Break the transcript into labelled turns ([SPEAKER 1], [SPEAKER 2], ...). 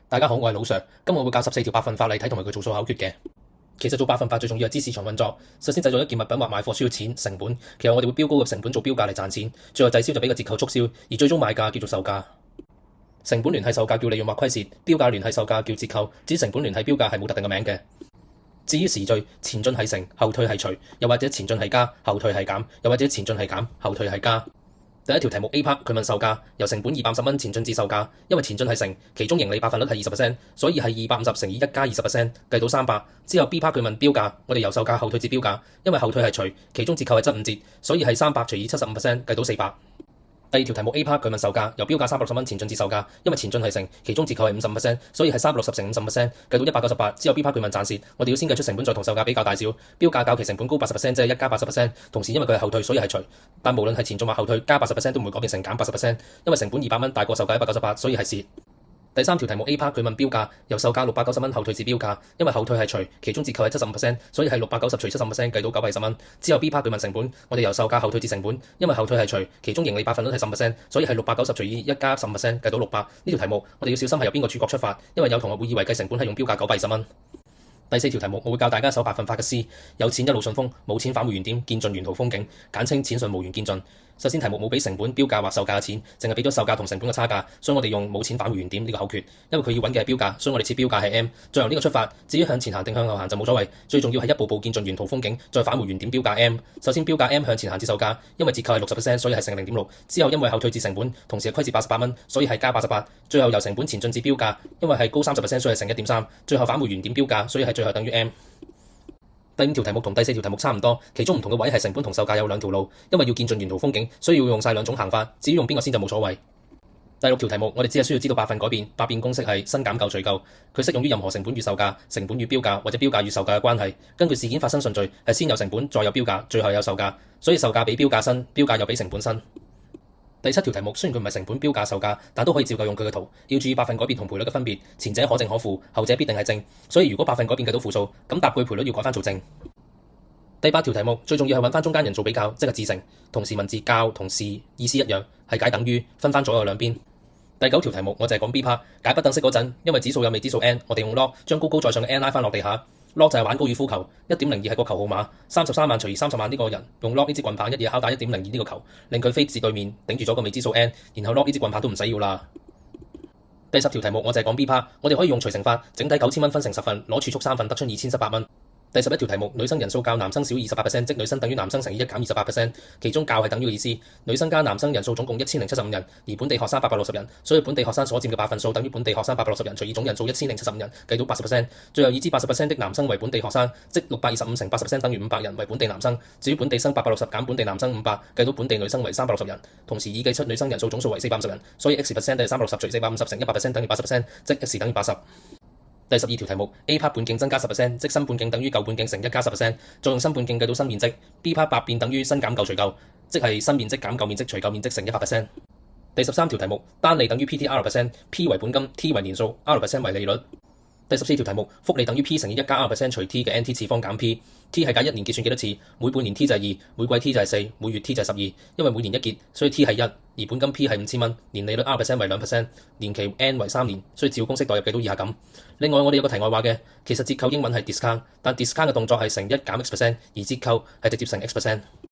[SPEAKER 1] 大家好，我係老 Sir，今日我會教14條百分法例體同埋佢做數口訣嘅。其實做百分法最重要係知市場運作。首先製造一件物品或賣貨需要錢成本，其後我哋會標高個成本做標價嚟賺錢，最後滯銷就俾個折扣促銷，而最終買價叫做售價。成本聯繫售價叫利潤或虧蝕，標價聯繫售價叫折扣。至於成本聯繫標價係冇特定嘅名嘅。至於時序，前進係乘，後退係除，又或者前進係加，後退係減，又或者前進係減，後退係加。第一條題目 A part 佢問售價，由成本250蚊前進至售價，因為前進係乘，其中盈利百分率係20%，所以係250乘以1加20%，計到300。之後 B part 佢問標價，我哋由售價後退至標價，因為後退係除，其中折扣係75折，所以係300除以75%，計到400。第二條題目 A part 佢問售價，由標價360蚊前進至售價，因為前進係乘，其中折扣係55%，所以係360乘50%，計到198。之後 B part 佢問賺蝕，我哋要先計出成本再同售價比較大小，標價較其成本高80%，即係1加80%，同時因為佢係後退，所以係除，但無論係前進或後退，加80%都唔會改變成減80%，因為成本200蚊大過售價198，所以係蝕。第三條題目 A part 佢問標價，由售價690蚊後退至標價，因為後退係除，其中折扣係75%，所以係690除75%，計到920蚊。之後 B part 佢問成本，我哋由售價後退至成本，因為後退係除，其中盈利百分率係15%，所以係690除以1加15%，計到600。呢條題目我哋要小心係由邊個主角出發，因為有同學會以為計成本係用標價920蚊。第四條題目我會教大家首百分法嘅詩，有錢一路順風，冇錢返回原點，見盡沿途風景，簡稱錢順無緣見盡。首先題目冇俾成本、標價或售價嘅錢，淨係俾咗售價同成本嘅差價，所以我哋用冇錢返回原點呢個口訣，因為佢要揾嘅係標價，所以我哋設標價係 M， 再由呢個出發。至於向前行定向後行就冇所謂，最重要係一步步見盡沿途風景，再返回原點標價 M。首先標價 M 向前行至售價，因為折扣係60%，所以係乘0.6。之後因為後退至成本，同時係虧蝕88蚊，所以係加88。最後由成本前進至標價，因為係高30%，所以係乘1.3。最後返回原點標價，所以係最後等於 M。第五條題目同第四條題目差唔多，其中唔同嘅位係成本同售價有兩條路，因為要見盡沿途風景，所以要用晒兩種行法。至於用邊個先就冇所謂。第六條題目我哋只係需要知道百分改變，百變公式係新減舊除舊，佢適用於任何成本與售價、成本與標價或者標價與售價嘅關係。根據事件發生順序係先有成本，再有標價，最後有售價，所以售價比標價新，標價又比成本新。第七條題目雖然佢唔係成本、標價、售價，但都可以照舊用佢嘅圖。要注意百分改變同賠率嘅分別，前者可正可負，後者必定係正。所以如果百分改變計到負數，咁搭配賠率要改翻做正。第八條題目最重要係揾翻中間人做比較，即係自乘。同時文字較同是意思一樣，係解等於，分翻左右兩邊。第九條題目我就係講 B part 解不等式嗰陣，因為指數有未知數 n， 我哋用 log 將高高在上嘅 n 拉翻落地下。log 就係玩高爾夫球，1.02係個球號碼，33萬除以30萬呢個人用 log 呢支棍棒一嘢敲打1.02呢個球，令佢飛至對面，頂住咗個未知數 n， 然後 log 呢支棍棒都唔使要啦。第10條題目我就係講 B part 我哋可以用除乘法，整體9000蚊分成10份，攞儲蓄3份得出2700蚊。第11條題目女生人數較男生少28%，即女生等於男生乘以1減28%，其中較係等於嘅意思。女生加男生人數總共1075人，而本地學生860人，所以本地學生所佔嘅百分數等於本地學生860人除以總人數1075人，計到80%。最後已知80%的男生為本地學生，即625乘80%等於500人為本地男生。至於本地生860減本地男生500，計到本地女生為360人。同時已計出女生人數總數為450人，所以 x% 等於360除450乘100%等於80%，即 x 等於80。第12條題目 A part 半徑增加10%，即新半徑等於舊半徑乘1加10%，再用新半徑計到新面積。B part 百變等於新減舊除舊，即係新面積減舊面積除舊面積乘100%。第13條題目單利等於 PTR%，P 為本金，T 為年數，R% 為利率。第14條題目複利等於 P 乘以1加 R% 除 T 嘅 NT 次方減 P。T 係解1年結算幾多次，每半年 T 就係2，每季 T 就係4，每月 T 就係12。因為每年一結，所以 T 係1，而本金 P 係5000蚊，年利率 R% 為2%，年期 N 為3年，所以照公式代入計到以下咁。另外我哋有個題外話嘅，其實折扣英文係 discount，但 discount 嘅動作係乘1減 X%，而折扣係直接乘 X%。